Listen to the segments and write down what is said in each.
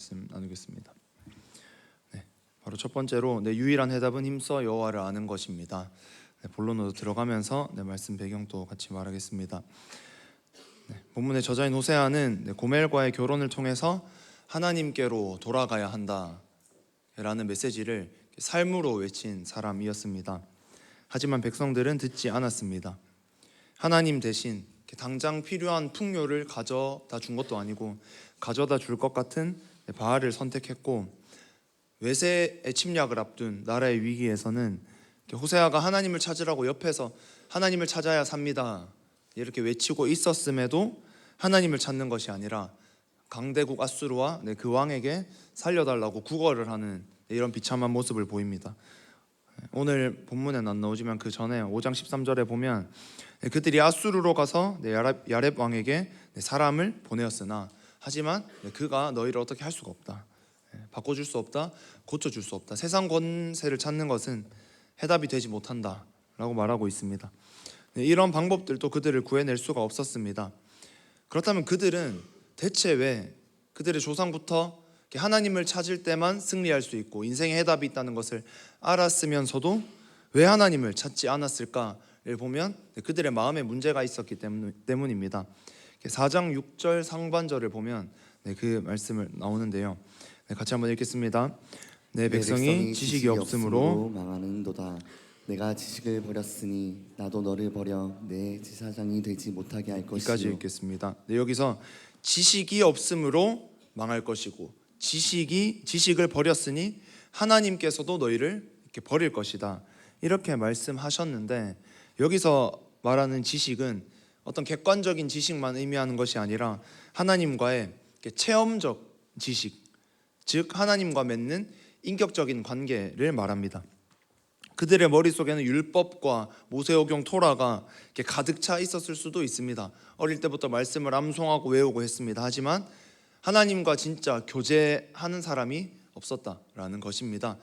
말씀 나누겠습니다. 바로 첫 번째로 유일한 해답은 힘써 여호와를 아는 것입니다. 본론으로 들어가면서 말씀 배경도 같이 말하겠습니다. 본문의 저자인 호세아는 고멜과의 결혼을 통해서 하나님께로 돌아가야 한다라는 메시지를 삶으로 외친 사람이었습니다. 하지만 백성들은 듣지 않았습니다. 하나님 대신 당장 필요한 풍요를 가져다 준 것도 아니고 가져다 줄 것 같은 바알을 선택했고, 외세의 침략을 앞둔 나라의 위기에서는 호세아가 하나님을 찾으라고 옆에서 하나님을 찾아야 삽니다 이렇게 외치고 있었음에도 하나님을 찾는 것이 아니라 강대국 아수르와 그 왕에게 살려달라고 구걸을 하는 이런 비참한 모습을 보입니다. 오늘 본문에는 안 나오지만 그 전에 5장 13절에 보면 그들이 아수르로 가서 야렙 왕에게 사람을 보내었으나 하지만 그가 너희를 어떻게 할 수가 없다, 바꿔줄 수 없다, 고쳐줄 수 없다, 세상 권세를 찾는 것은 해답이 되지 못한다 라고 말하고 있습니다. 이런 방법들도 그들을 구해낼 수가 없었습니다. 그렇다면 그들은 대체 왜 그들의 조상부터 하나님을 찾을 때만 승리할 수 있고 인생의 해답이 있다는 것을 알았으면서도 왜 하나님을 찾지 않았을까를 보면 그들의 마음에 문제가 있었기 때문입니다. 4장 6절 상반절을 보면 그 말씀을 나오는데요. 같이 한번 읽겠습니다. 내 백성이 지식이 없으므로 망하는도다. 내가 지식을 버렸으니 나도 너를 버려 내 제사장이 되지 못하게 할 것이요. 여기까지 읽겠습니다. 여기서 지식이 없으므로 망할 것이고 지식을 버렸으니 하나님께서도 너희를 이렇게 버릴 것이다 이렇게 말씀하셨는데, 여기서 말하는 지식은 어떤 객관적인 지식만 의미하는 것이 아니라 하나님과의 체험적 지식, 즉 하나님과 맺는 인격적인 관계를 말합니다. 그들의 머릿속에는 율법과 모세오경 토라가 가득 차 있었을 수도 있습니다. 어릴 때부터 말씀을 암송하고 외우고 했습니다. 하지만 하나님과 진짜 교제하는 사람이 없었다라는 것입니다.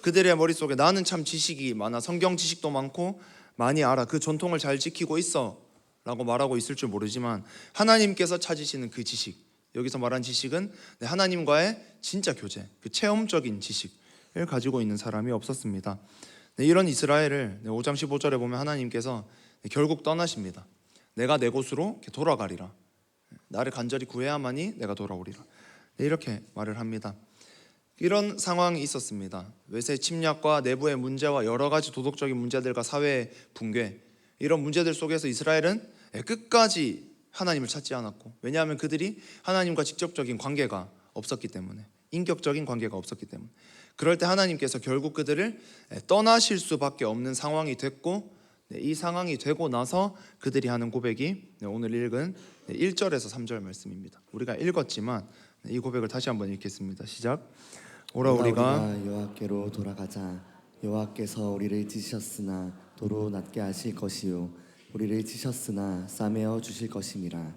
그들의 머릿속에 나는 참 지식이 많아, 성경 지식도 많고 많이 알아, 그 전통을 잘 지키고 있어 라고 말하고 있을 줄 모르지만 하나님께서 찾으시는 그 지식, 여기서 말한 지식은 하나님과의 진짜 교제, 그 체험적인 지식을 가지고 있는 사람이 없었습니다. 이런 이스라엘을 5장 15절에 보면 하나님께서 결국 떠나십니다. 내가 내 곳으로 돌아가리라, 나를 간절히 구해야만이 내가 돌아오리라 이렇게 말을 합니다. 이런 상황이 있었습니다. 외세 침략과 내부의 문제와 여러 가지 도덕적인 문제들과 사회의 붕괴, 이런 문제들 속에서 이스라엘은 끝까지 하나님을 찾지 않았고, 왜냐하면 그들이 하나님과 직접적인 관계가 없었기 때문에, 인격적인 관계가 없었기 때문에, 그럴 때 하나님께서 결국 그들을 떠나실 수밖에 없는 상황이 됐고, 이 상황이 되고 나서 그들이 하는 고백이 오늘 읽은 1절에서 3절 말씀입니다. 우리가 읽었지만 이 고백을 다시 한번 읽겠습니다. 시작. 오라 우리가 여호와께로 돌아가자. 여호와께서 우리를 찢으셨으나 도로 낫게 하실 것이요 우리를 찢으셨으나 싸매어 주실 것임이라.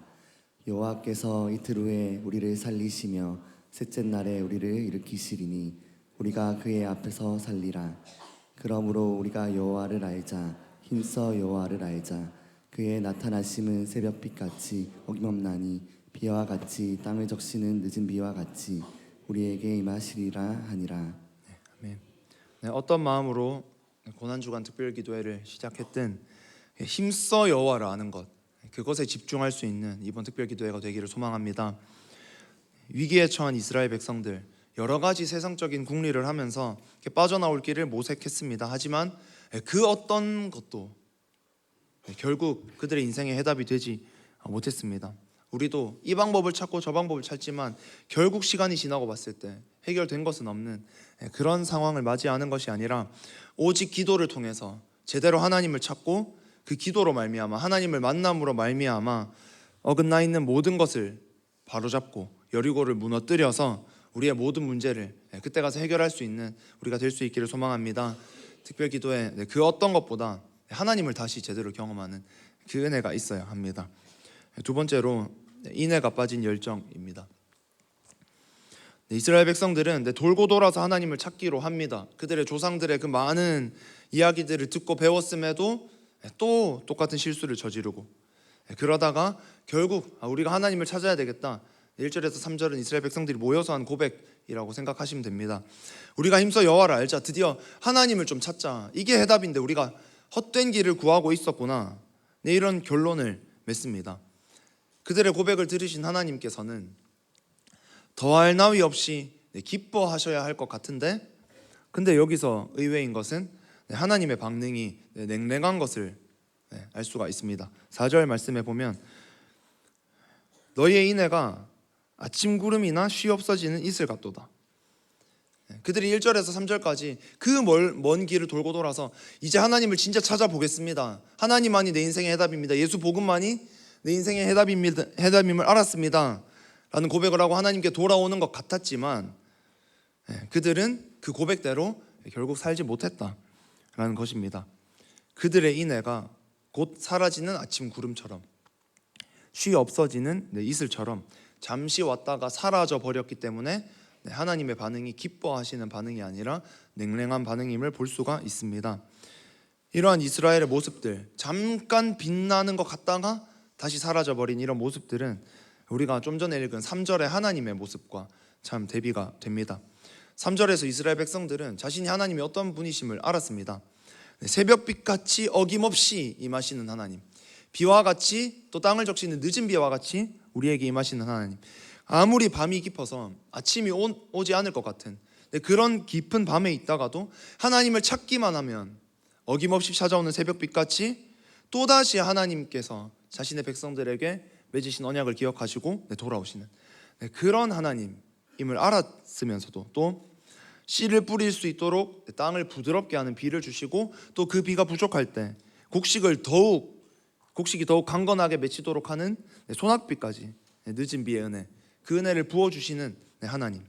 여호와께서 이틀 후에 우리를 살리시며 셋째 날에 우리를 일으키시리니 우리가 그의 앞에서 살리라. 그러므로 우리가 여호와를 알자. 힘써 여호와를 알자. 그의 나타나심은 새벽빛같이 어김없나니 비와 같이 땅을 적시는 늦은 비와 같이 우리에게 임하시리라 하니라. 아멘. 어떤 마음으로 고난주간 특별기도회를 시작했든 힘써 여호와를 아는 것, 그것에 집중할 수 있는 이번 특별기도회가 되기를 소망합니다. 위기에 처한 이스라엘 백성들, 여러 가지 세상적인 궁리를 하면서 빠져나올 길을 모색했습니다. 하지만 그 어떤 것도 결국 그들의 인생의 해답이 되지 못했습니다. 우리도 이 방법을 찾고 저 방법을 찾지만 결국 시간이 지나고 봤을 때 해결된 것은 없는 그런 상황을 맞이하는 것이 아니라, 오직 기도를 통해서 제대로 하나님을 찾고 그 기도로 말미암아, 하나님을 만남으로 말미암아 어긋나 있는 모든 것을 바로잡고 여리고를 무너뜨려서 우리의 모든 문제를 그때 가서 해결할 수 있는 우리가 될 수 있기를 소망합니다. 특별기도에 그 어떤 것보다 하나님을 다시 제대로 경험하는 그 은혜가 있어야 합니다. 두 번째로 인애가 빠진 열정입니다. 이스라엘 백성들은 돌고 돌아서 하나님을 찾기로 합니다. 그들의 조상들의 그 많은 이야기들을 듣고 배웠음에도 또 똑같은 실수를 저지르고, 그러다가 결국 우리가 하나님을 찾아야 되겠다, 1절에서 3절은 이스라엘 백성들이 모여서 한 고백 고백이라고 생각하시면 됩니다. 우리가 힘써 여호와를 알자, 드디어 하나님을 좀 찾자, 이게 해답인데 우리가 헛된 길을 구하고 있었구나, 네, 이런 결론을 맺습니다. 그들의 고백을 들으신 하나님께서는 더할 나위 없이 기뻐하셔야 할 것 같은데, 근데 여기서 의외인 것은 하나님의 반응이 냉랭한 것을 알 수가 있습니다. 4절 말씀에 보면 너희의 인애가 아침 구름이나 쉬 없어지는 이슬 같도다. 그들이 1절에서 3절까지 그 먼 길을 돌고 돌아서 이제 하나님을 진짜 찾아보겠습니다, 하나님만이 내 인생의 해답입니다, 예수 복음만이 내 인생의 해답임을 알았습니다 라는 고백을 하고 하나님께 돌아오는 것 같았지만, 그들은 그 고백대로 결국 살지 못했다라는 것입니다. 그들의 인애가 곧 사라지는 아침 구름처럼, 쉬 없어지는 이슬처럼 잠시 왔다가 사라져 버렸기 때문에 하나님의 반응이 기뻐하시는 반응이 아니라 냉랭한 반응임을 볼 수가 있습니다. 이러한 이스라엘의 모습들, 잠깐 빛나는 것 같다가 다시 사라져버린 이런 모습들은 우리가 좀 전에 읽은 3절의 하나님의 모습과 참 대비가 됩니다. 3절에서 이스라엘 백성들은 자신이 하나님이 어떤 분이심을 알았습니다. 새벽빛같이 어김없이 임하시는 하나님, 비와 같이 또 땅을 적시는 늦은 비와 같이 우리에게 임하시는 하나님, 아무리 밤이 깊어서 아침이 오지 않을 것 같은 그런 깊은 밤에 있다가도 하나님을 찾기만 하면 어김없이 찾아오는 새벽빛같이 또다시 하나님께서 자신의 백성들에게 맺으신 언약을 기억하시고 돌아오시는 그런 하나님임을 알았으면서도 또 씨를 뿌릴 수 있도록 땅을 부드럽게 하는 비를 주시고, 또 그 비가 부족할 때 곡식이 더욱 강건하게 맺히도록 하는 소낙비까지 늦은 비의 은혜, 그 은혜를 부어주시는 하나님,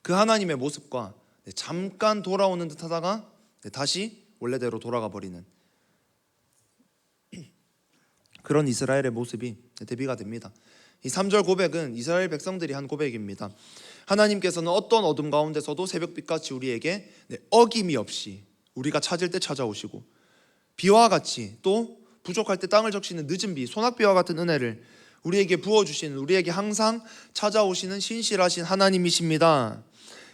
그 하나님의 모습과 잠깐 돌아오는 듯 하다가 다시 원래대로 돌아가 버리는 그런 이스라엘의 모습이 대비가 됩니다. 이 3절 고백은 이스라엘 백성들이 한 고백입니다. 하나님께서는 어떤 어둠 가운데서도 새벽빛같이 우리에게 어김이 없이 우리가 찾을 때 찾아오시고, 비와 같이 또 부족할 때 땅을 적시는 늦은 비, 소낙비와 같은 은혜를 우리에게 부어주시는, 우리에게 항상 찾아오시는 신실하신 하나님이십니다.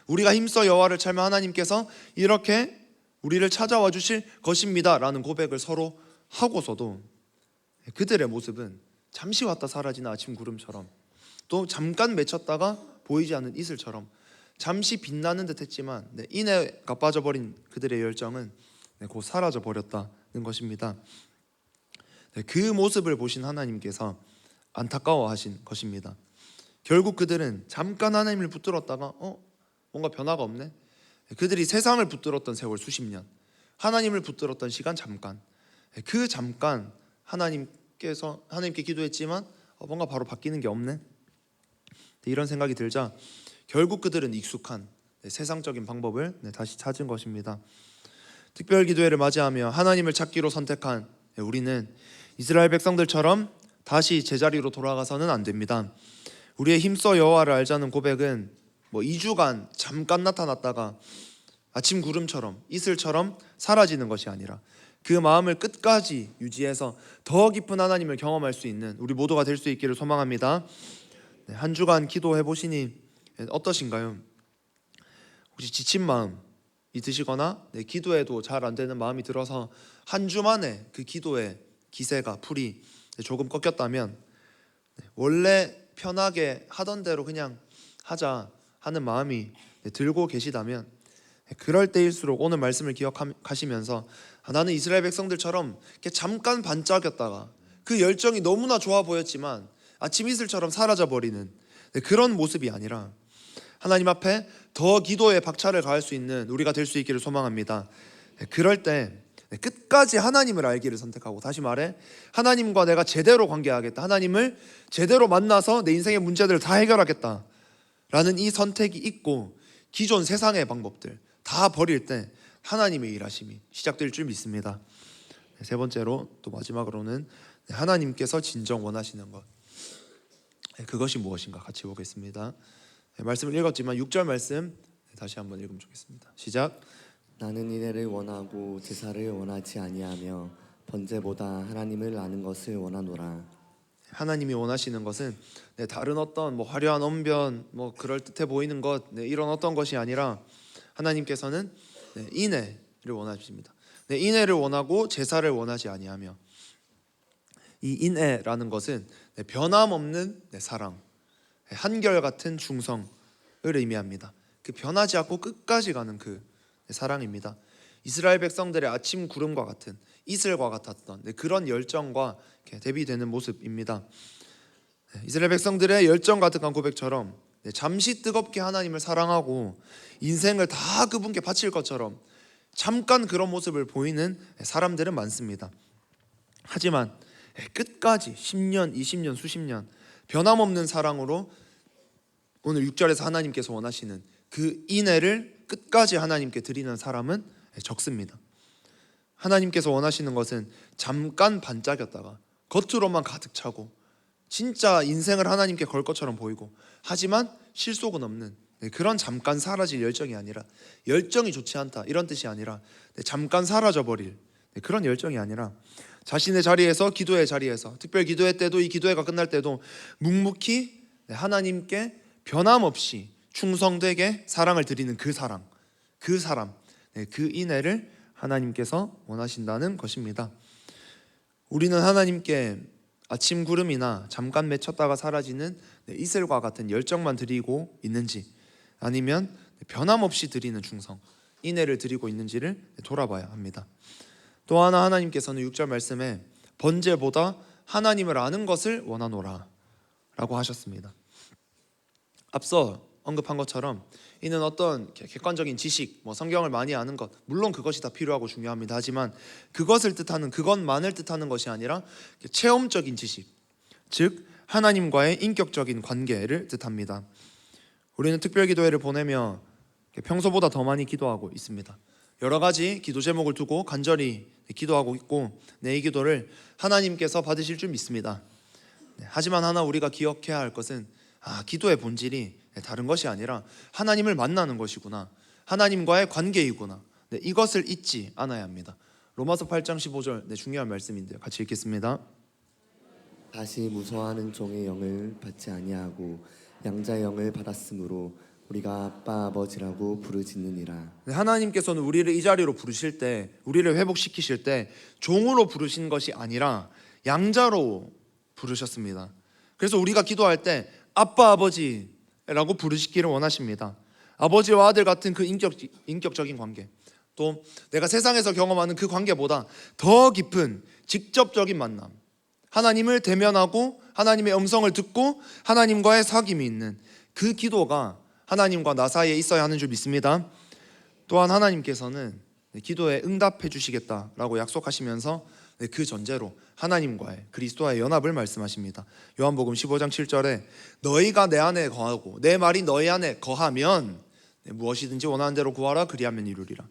우리가 힘써 여호와를 찾으면 하나님께서 이렇게 우리를 찾아와 주실 것입니다 라는 고백을 서로 하고서도 그들의 모습은 잠시 왔다 사라지는 아침 구름처럼, 또 잠깐 맺혔다가 보이지 않는 이슬처럼 잠시 빛나는 듯 했지만 인애가 빠져버린 그들의 열정은 곧 사라져 버렸다는 것입니다. 그 모습을 보신 하나님께서 안타까워하신 것입니다. 결국 그들은 잠깐 하나님을 붙들었다가 뭔가 변화가 없네, 그들이 세상을 붙들었던 세월 수십 년, 하나님을 붙들었던 시간 잠깐, 그 잠깐 하나님께 기도했지만 뭔가 바로 바뀌는 게 없네, 이런 생각이 들자 결국 그들은 익숙한 세상적인 방법을 다시 찾은 것입니다. 특별기도회를 맞이하며 하나님을 찾기로 선택한 우리는 이스라엘 백성들처럼 다시 제자리로 돌아가서는 안 됩니다. 우리의 힘써 여호와를 알자는 고백은 2주간 잠깐 나타났다가 아침 구름처럼 이슬처럼 사라지는 것이 아니라 그 마음을 끝까지 유지해서 더 깊은 하나님을 경험할 수 있는 우리 모두가 될 수 있기를 소망합니다. 한 주간 기도해 보시니 어떠신가요? 혹시 지친 마음이 드시거나 기도해도 잘 안 되는 마음이 들어서 한 주 만에 그 기도의 기세가 풀이 조금 꺾였다면, 원래 편하게 하던 대로 그냥 하자 하는 마음이 들고 계시다면, 그럴 때일수록 오늘 말씀을 기억하시면서 나는 이스라엘 백성들처럼 이렇게 잠깐 반짝였다가 그 열정이 너무나 좋아 보였지만 아침 이슬처럼 사라져버리는 그런 모습이 아니라 하나님 앞에 더 기도에 박차를 가할 수 있는 우리가 될 수 있기를 소망합니다. 그럴 때 끝까지 하나님을 알기를 선택하고, 다시 말해 하나님과 내가 제대로 관계하겠다, 하나님을 제대로 만나서 내 인생의 문제들을 다 해결하겠다 라는 이 선택이 있고, 기존 세상의 방법들 다 버릴 때 하나님의 일하심이 시작될 줄 믿습니다. 세 번째로 또 마지막으로는 하나님께서 진정 원하시는 것, 그것이 무엇인가 같이 보겠습니다. 말씀을 읽었지만 6절 말씀 다시 한번 읽으면 좋겠습니다. 시작. 나는 인애를 원하고 제사를 원하지 아니하며 번제보다 하나님을 아는 것을 원하노라. 하나님이 원하시는 것은 다른 어떤 화려한 언변, 그럴 듯해 보이는 것, 이런 어떤 것이 아니라 하나님께서는 인애를 원하십니다. 인애를 원하고 제사를 원하지 아니하며, 이 인애라는 것은 변함없는 사랑, 한결같은 중성을 의미합니다. 그 변하지 않고 끝까지 가는 그 사랑입니다. 이스라엘 백성들의 아침 구름과 같은, 이슬과 같았던 그런 열정과 대비되는 모습입니다. 이스라엘 백성들의 열정 가득한 고백처럼 잠시 뜨겁게 하나님을 사랑하고 인생을 다 그분께 바칠 것처럼 잠깐 그런 모습을 보이는 사람들은 많습니다. 하지만 끝까지 10년, 20년, 수십 년 변함없는 사랑으로 오늘 6절에서 하나님께서 원하시는 그 인애를 끝까지 하나님께 드리는 사람은 적습니다. 하나님께서 원하시는 것은 잠깐 반짝였다가 겉으로만 가득 차고 진짜 인생을 하나님께 걸 것처럼 보이고 하지만 실속은 없는 그런 잠깐 사라질 열정이 아니라, 열정이 좋지 않다 이런 뜻이 아니라 잠깐 사라져버릴 그런 열정이 아니라, 자신의 자리에서, 기도의 자리에서, 특별 기도회 때도 이 기도회가 끝날 때도 묵묵히 하나님께 변함없이 충성되게 사랑을 드리는 그 사람, 그 인애를 하나님께서 원하신다는 것입니다. 우리는 하나님께 아침 구름이나 잠깐 맺혔다가 사라지는 이슬과 같은 열정만 드리고 있는지, 아니면 변함없이 드리는 충성, 인애를 드리고 있는지를 돌아봐야 합니다. 또 하나, 하나님께서는 6절 말씀에 번제보다 하나님을 아는 것을 원하노라 라고 하셨습니다. 앞서 언급한 것처럼 이는 어떤 객관적인 지식, 성경을 많이 아는 것, 물론 그것이 다 필요하고 중요합니다. 하지만 그것을 뜻하는, 그것만을 뜻하는 것이 아니라 체험적인 지식, 즉 하나님과의 인격적인 관계를 뜻합니다. 우리는 특별기도회를 보내며 평소보다 더 많이 기도하고 있습니다. 여러 가지 기도 제목을 두고 간절히 기도하고 있고, 이 기도를 하나님께서 받으실 줄 믿습니다. 하지만 하나 우리가 기억해야 할 것은, 기도의 본질이 다른 것이 아니라 하나님을 만나는 것이구나, 하나님과의 관계이구나, 이것을 잊지 않아야 합니다. 로마서 8장 15절 중요한 말씀인데요, 같이 읽겠습니다. 다시 무서워하는 종의 영을 받지 아니하고 양자의 영을 받았으므로 우리가 아빠 아버지라고 부르짖느니라. 하나님께서는 우리를 이 자리로 부르실 때, 우리를 회복시키실 때 종으로 부르신 것이 아니라 양자로 부르셨습니다. 그래서 우리가 기도할 때 아빠 아버지라고 부르시기를 원하십니다. 아버지와 아들 같은 그 인격적인 관계, 또 내가 세상에서 경험하는 그 관계보다 더 깊은 직접적인 만남, 하나님을 대면하고 하나님의 음성을 듣고 하나님과의 사귐이 있는 그 기도가 하나님과 나 사이에 있어야 하는 줄 믿습니다. 또한 하나님께서는 기도에 응답해 주시겠다라고 약속하시면서 그 전제로 하나님과의, 그리스도와의 연합을 말씀하십니다. 요한복음 15장 7절에 너희가 내 안에 거하고 내 말이 너희 안에 거하면 무엇이든지 원하는 대로 구하라 그리하면 이루리라.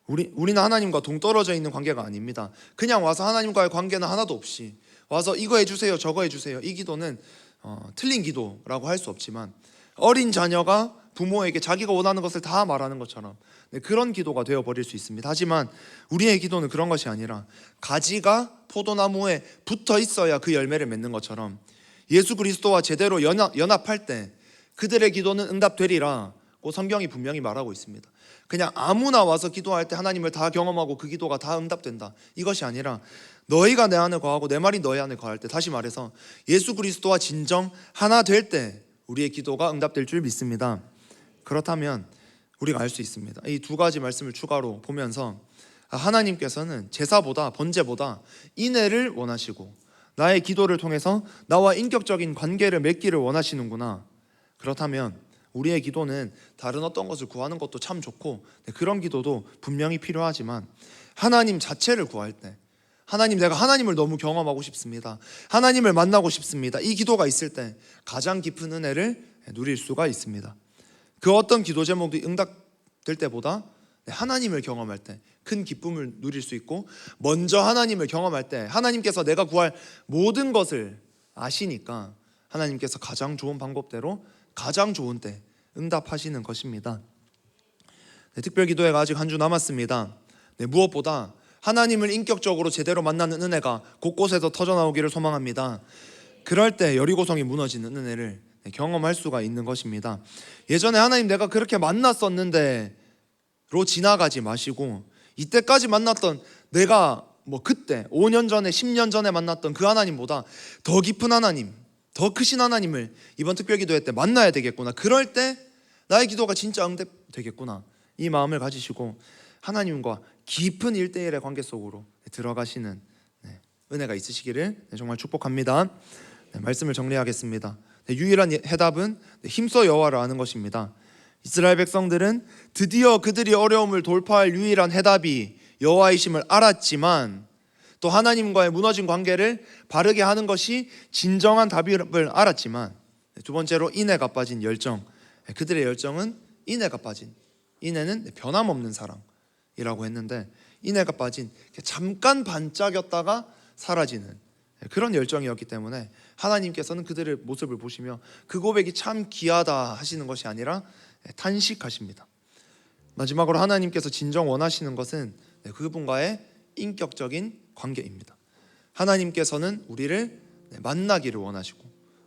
우리는 하나님과 동떨어져 있는 관계가 아닙니다. 그냥 와서 하나님과의 관계는 하나도 없이 와서 이거 해주세요 저거 해주세요, 이 기도는 틀린 기도라고 할 수 없지만, 어린 자녀가 부모에게 자기가 원하는 것을 다 말하는 것처럼 그런 기도가 되어버릴 수 있습니다. 하지만 우리의 기도는 그런 것이 아니라 가지가 포도나무에 붙어 있어야 그 열매를 맺는 것처럼 예수 그리스도와 제대로 연합할 때 그들의 기도는 응답되리라고 성경이 분명히 말하고 있습니다. 그냥 아무나 와서 기도할 때 하나님을 다 경험하고 그 기도가 다 응답된다, 이것이 아니라 너희가 내 안에 거하고 내 말이 너희 안에 거할 때, 다시 말해서 예수 그리스도와 진정 하나 될 때 우리의 기도가 응답될 줄 믿습니다. 그렇다면 우리가 알 수 있습니다. 이 두 가지 말씀을 추가로 보면서 하나님께서는 제사보다, 번제보다 인애를 원하시고 나의 기도를 통해서 나와 인격적인 관계를 맺기를 원하시는구나. 그렇다면 우리의 기도는 다른 어떤 것을 구하는 것도 참 좋고 그런 기도도 분명히 필요하지만, 하나님 자체를 구할 때, 하나님, 내가 하나님을 너무 경험하고 싶습니다, 하나님을 만나고 싶습니다, 이 기도가 있을 때 가장 깊은 은혜를 누릴 수가 있습니다. 그 어떤 기도 제목도 응답될 때보다 하나님을 경험할 때 큰 기쁨을 누릴 수 있고, 먼저 하나님을 경험할 때 하나님께서 내가 구할 모든 것을 아시니까 하나님께서 가장 좋은 방법대로 가장 좋은 때 응답하시는 것입니다. 특별기도회가 아직 한 주 남았습니다. 무엇보다 하나님을 인격적으로 제대로 만나는 은혜가 곳곳에서 터져나오기를 소망합니다. 그럴 때 여리고성이 무너지는 은혜를 경험할 수가 있는 것입니다. 예전에 하나님 내가 그렇게 만났었는데 로 지나가지 마시고 이때까지 만났던 내가 그때 5년 전에 10년 전에 만났던 그 하나님보다 더 깊은 하나님, 더 크신 하나님을 이번 특별기도회 때 만나야 되겠구나. 그럴 때 나의 기도가 진짜 응답되겠구나. 이 마음을 가지시고 하나님과 깊은 1대1의 관계 속으로 들어가시는 은혜가 있으시기를 정말 축복합니다. 말씀을 정리하겠습니다. 유일한 해답은 힘써 여호와를 아는 것입니다. 이스라엘 백성들은 드디어 그들이 어려움을 돌파할 유일한 해답이 여호와이심을 알았지만 또 하나님과의 무너진 관계를 바르게 하는 것이 진정한 답임을 알았지만 두 번째로 인애가 빠진 열정. 그들의 열정은 인애가 빠진, 인애는 변함없는 사랑이라고 했는데 인애가 빠진, 잠깐 반짝였다가 사라지는 그런 열정이었기 때문에 하나님께서는 그들의 모습을 보시며 그 고백이 참 귀하다 하시는 것이 아니라 탄식하십니다. 마지막으로 하나님께서 진정 원하시는 것은 그분과의 인격적인 관계입니다. 하나님께서는 우리를 만나기를 원하시고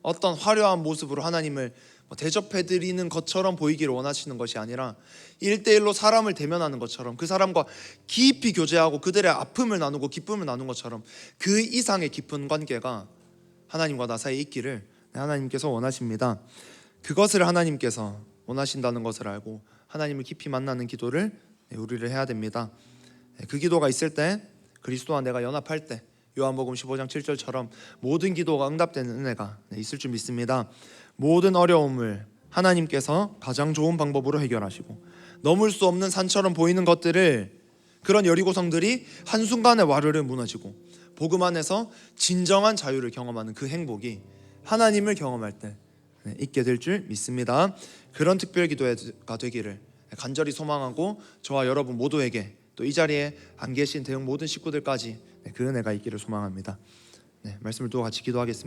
어떤 화려한 모습으로 하나님을 대접해드리는 것처럼 보이기를 원하시는 것이 아니라 1대1로 사람을 대면하는 것처럼 그 사람과 깊이 교제하고 그들의 아픔을 나누고 기쁨을 나눈 것처럼 그 이상의 깊은 관계가 하나님과 나 사이에 있기를 하나님께서 원하십니다. 그것을 하나님께서 원하신다는 것을 알고 하나님을 깊이 만나는 기도를 우리를 해야 됩니다. 그 기도가 있을 때 그리스도와 내가 연합할 때 요한복음 15장 7절처럼 모든 기도가 응답되는 은혜가 있을 줄 믿습니다. 모든 어려움을 하나님께서 가장 좋은 방법으로 해결하시고 넘을 수 없는 산처럼 보이는 것들을 그런 여리고성들이 한순간에 와르르 무너지고 복음 안에서 진정한 자유를 경험하는 그 행복이 하나님을 경험할 때 있게 될 줄 믿습니다. 그런 특별 기도가 되기를 간절히 소망하고 저와 여러분 모두에게 또 이 자리에 안 계신 대형 모든 식구들까지 그 은혜가 있기를 소망합니다. 말씀을 두고 같이 기도하겠습니다.